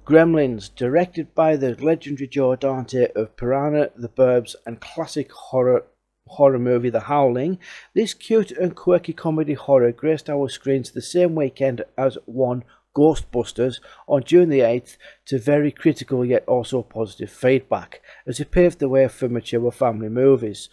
Gremlins, directed by the legendary Joe Dante of Piranha, The Burbs, and classic horror movie The Howling, this cute and quirky comedy horror graced our screens the same weekend as one Ghostbusters on June the 8th to very critical yet also positive feedback, as it paved the way for mature family movies.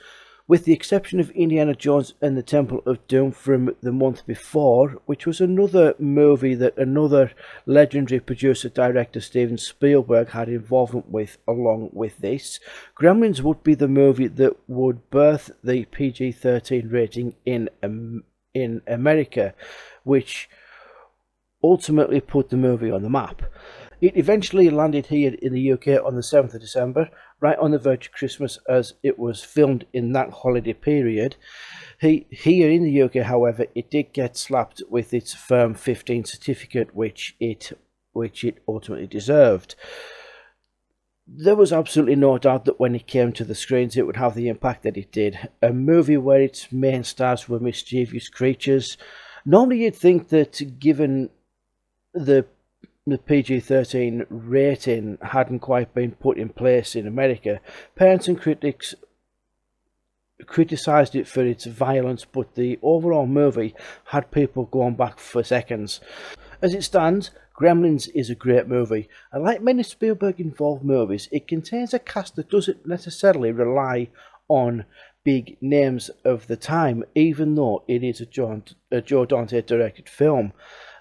With the exception of Indiana Jones and the Temple of Doom from the month before, which was another movie that another legendary producer-director Steven Spielberg had involvement with along with this, Gremlins would be the movie that would birth the PG-13 rating in America, which ultimately put the movie on the map. It eventually landed here in the UK on the 7th of December, right on the verge of Christmas, as it was filmed in that holiday period. Here in the UK, however, it did get slapped with its firm 15 certificate, which it ultimately deserved. There was absolutely no doubt that when it came to the screens it would have the impact that it did. A movie where its main stars were mischievous creatures. Normally you'd think that given the PG-13 rating hadn't quite been put in place in America, parents and critics criticised it for its violence, but the overall movie had people going back for seconds. As it stands, Gremlins is a great movie, and like many Spielberg-involved movies, it contains a cast that doesn't necessarily rely on big names of the time, even though it is a Joe Dante-directed film.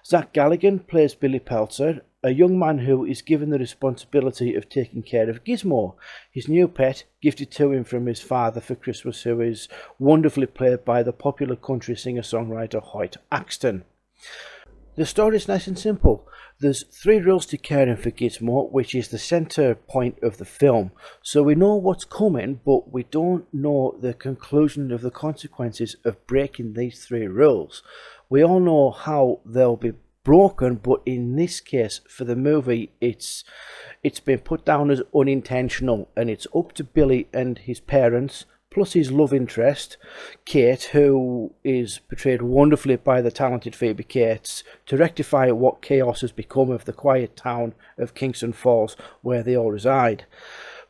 Zach Galligan plays Billy Peltzer, a young man who is given the responsibility of taking care of Gizmo, his new pet, gifted to him from his father for Christmas, who is wonderfully played by the popular country singer-songwriter Hoyt Axton. The story is nice and simple. There's 3 rules to caring for Gizmo, which is the centre point of the film. So we know what's coming, but we don't know the conclusion of the consequences of breaking these 3 rules. We all know how they'll be broken, but in this case, for the movie, it's been put down as unintentional, and it's up to Billy and his parents, plus his love interest, Kate, who is portrayed wonderfully by the talented Phoebe Cates, to rectify what chaos has become of the quiet town of Kingston Falls, where they all reside.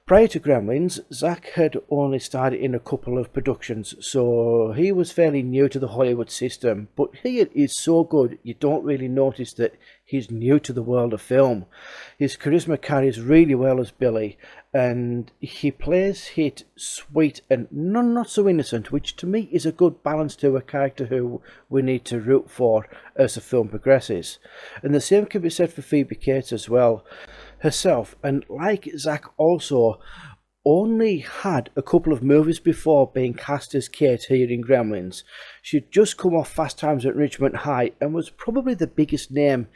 Prior to Gremlins, Zach had only starred in a couple of productions, so he was fairly new to the Hollywood system, but he is so good you don't really notice that he's new to the world of film. His charisma carries really well as Billy, and he plays it sweet and not so innocent, which to me is a good balance to a character who we need to root for as the film progresses. And the same can be said for Phoebe Cates as well. Herself, and like Zach, also only had a couple of movies before being cast as Kate here in Gremlins. She'd just come off Fast Times at Ridgemont High and was probably the biggest name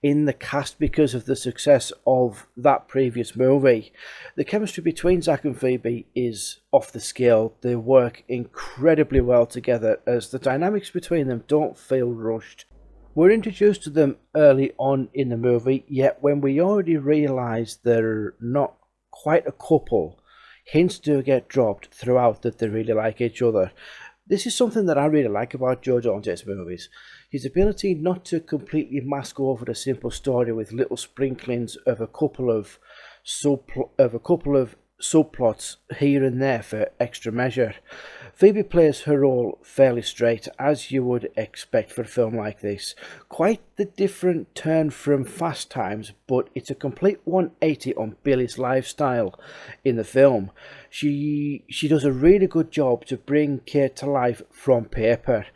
in the cast because of the success of that previous movie. The chemistry between Zach and Phoebe is off the scale. They work incredibly well together, as the dynamics between them don't feel rushed. We're introduced to them early on in the movie, yet when we already realise they're not quite a couple, hints do get dropped throughout that they really like each other. This is something that I really like about Joe Dante's movies. His ability not to completely mask over a simple story with little sprinklings of a couple of subplots here and there for extra measure. Phoebe plays her role fairly straight, as you would expect for a film like this. Quite the different turn from Fast Times, but it's a complete 180 on Billy's lifestyle in the film. She does a really good job to bring Kate to life from paper.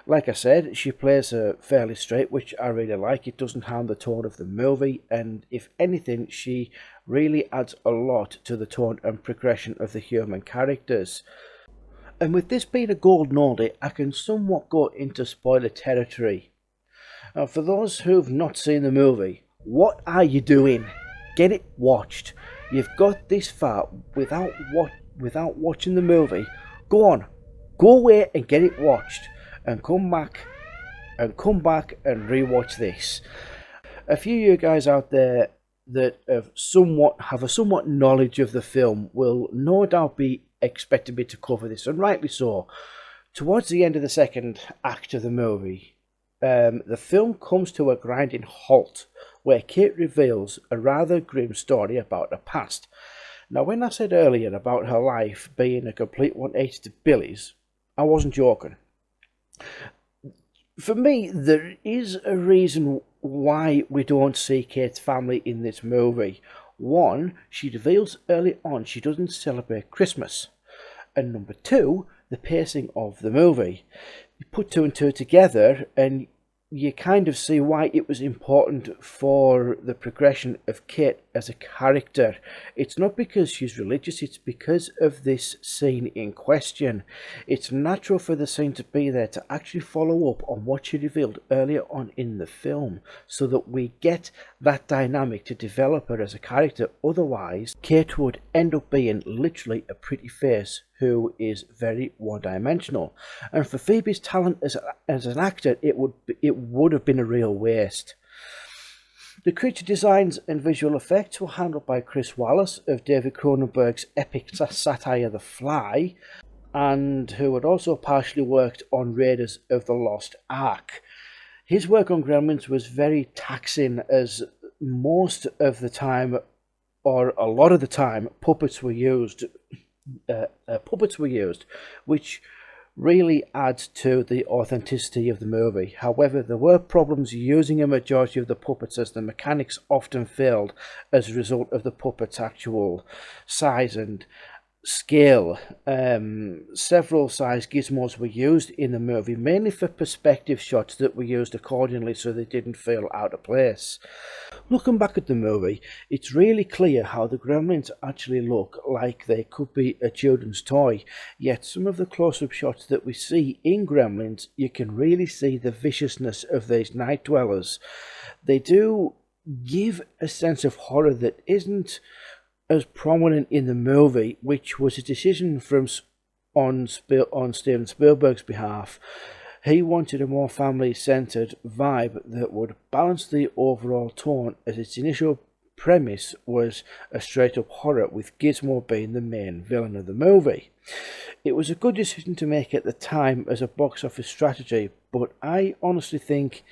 Like I said, she plays her fairly straight, which I really like. It doesn't harm the tone of the movie, and if anything, she really adds a lot to the tone and progression of the human characters. And with this being a golden oldie, I can somewhat go into spoiler territory. Now, for those who've not seen the movie, what are you doing? Get it watched. You've got this far without watching the movie. Go on, go away and get it watched, and come back and rewatch this. A few of you guys out there that have a somewhat knowledge of the film will no doubt be expecting me to cover this, and rightly so. Towards the end of the second act of the movie, the film comes to a grinding halt where Kate reveals a rather grim story about her past. Now, when I said earlier about her life being a complete 180 to Billy's, I wasn't joking. For me, there is a reason why we don't see Kate's family in this movie. One, she reveals early on she doesn't celebrate Christmas. And number two, the pacing of the movie. You put two and two together and you kind of see why it was important for the progression of Kate as a character. It's not because she's religious, it's because of this scene in question. It's natural for the scene to be there to actually follow up on what she revealed earlier on in the film, so that we get that dynamic to develop her as a character. Otherwise, Kate would end up being literally a pretty face who is very one-dimensional. And for Phoebe's talent as an actor, it would have been a real waste. The creature designs and visual effects were handled by Chris Wallace of David Cronenberg's epic satire The Fly, and who had also partially worked on Raiders of the Lost Ark. His work on Gremlins was very taxing, as most of the time, or a lot of the time, puppets were used, which really adds to the authenticity of the movie. However, there were problems using a majority of the puppets, as the mechanics often failed as a result of the puppets' actual size and scale. Several size gizmos were used in the movie, mainly for perspective shots that were used accordingly so they didn't feel out of place. Looking back at the movie, it's really clear how the Gremlins actually look like they could be a children's toy, yet some of the close-up shots that we see in Gremlins, you can really see the viciousness of these night dwellers. They do give a sense of horror that isn't as prominent in the movie, which was a decision on Steven Spielberg's behalf. He wanted a more family-centered vibe that would balance the overall tone, as its initial premise was a straight-up horror, with Gizmo being the main villain of the movie. It was a good decision to make at the time as a box office strategy, but I honestly think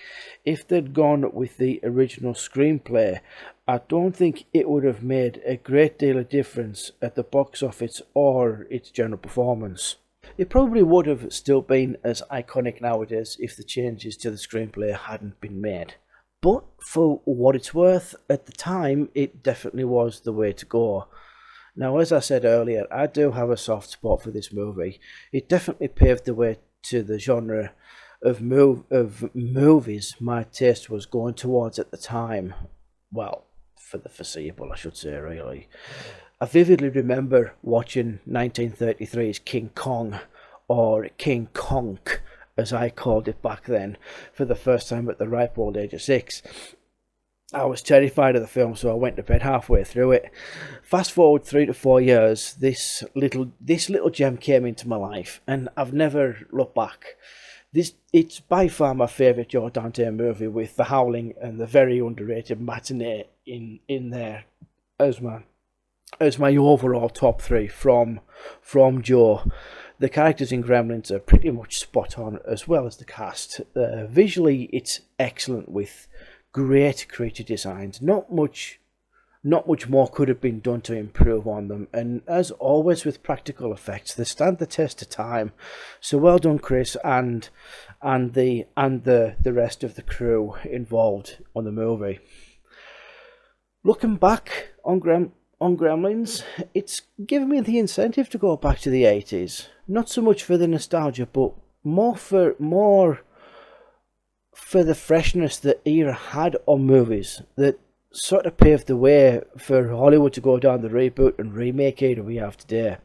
if they'd gone with the original screenplay, I don't think it would have made a great deal of difference at the box office or its general performance. It probably would have still been as iconic nowadays if the changes to the screenplay hadn't been made. But for what it's worth, at the time, it definitely was the way to go. Now, as I said earlier, I do have a soft spot for this movie. It definitely paved the way to the genre of movies my taste was going towards at the time. Well, for the foreseeable, I should say, really. I vividly remember watching 1933's King Kong, or King Konk, as I called it back then, for the first time at the ripe old age of 6. I was terrified of the film, so I went to bed halfway through it. Fast forward 3 to 4 years, this little gem came into my life, and I've never looked back. It's by far my favourite Joe Dante movie, with The Howling and the very underrated Matinee in there as my overall top 3 from Joe. The characters in Gremlins are pretty much spot on, as well as the cast. Visually, it's excellent with great creature designs. Not much more could have been done to improve on them, and as always with practical effects, they stand the test of time. So well done, Chris, and the rest of the crew involved on the movie. Looking back on Gremlins, it's given me the incentive to go back to the 80s. Not so much for the nostalgia, but more for the freshness that era had on movies that sort of paved the way for Hollywood to go down the reboot and remake era we have today.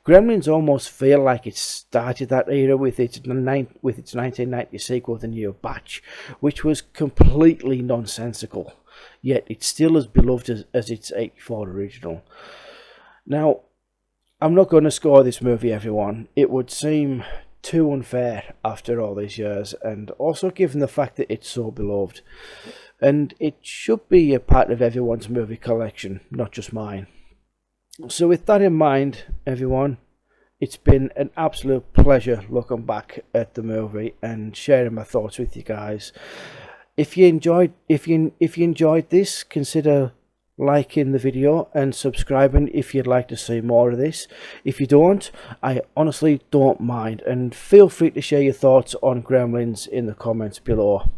Gremlins almost feel like it started that era with its 1990 sequel, The New Batch, which was completely nonsensical, yet it's still as beloved as its 84 original. Now, I'm not going to score this movie, everyone. It would seem too unfair after all these years, and also given the fact that it's so beloved. And it should be a part of everyone's movie collection, not just mine. So with that in mind, everyone, it's been an absolute pleasure looking back at the movie and sharing my thoughts with you guys. If you enjoyed this, consider liking the video and subscribing if you'd like to see more of this. If you don't, I honestly don't mind, and feel free to share your thoughts on Gremlins in the comments below.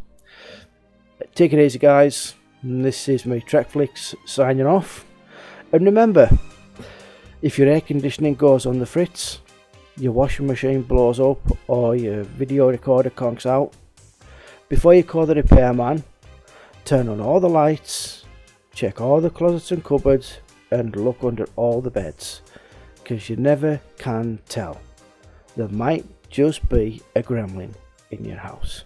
Take it easy, guys. This is me, Trekflix, signing off. And remember, if your air conditioning goes on the fritz, your washing machine blows up, or your video recorder conks out, before you call the repairman, turn on all the lights, check all the closets and cupboards, and look under all the beds, because you never can tell. There might just be a gremlin in your house.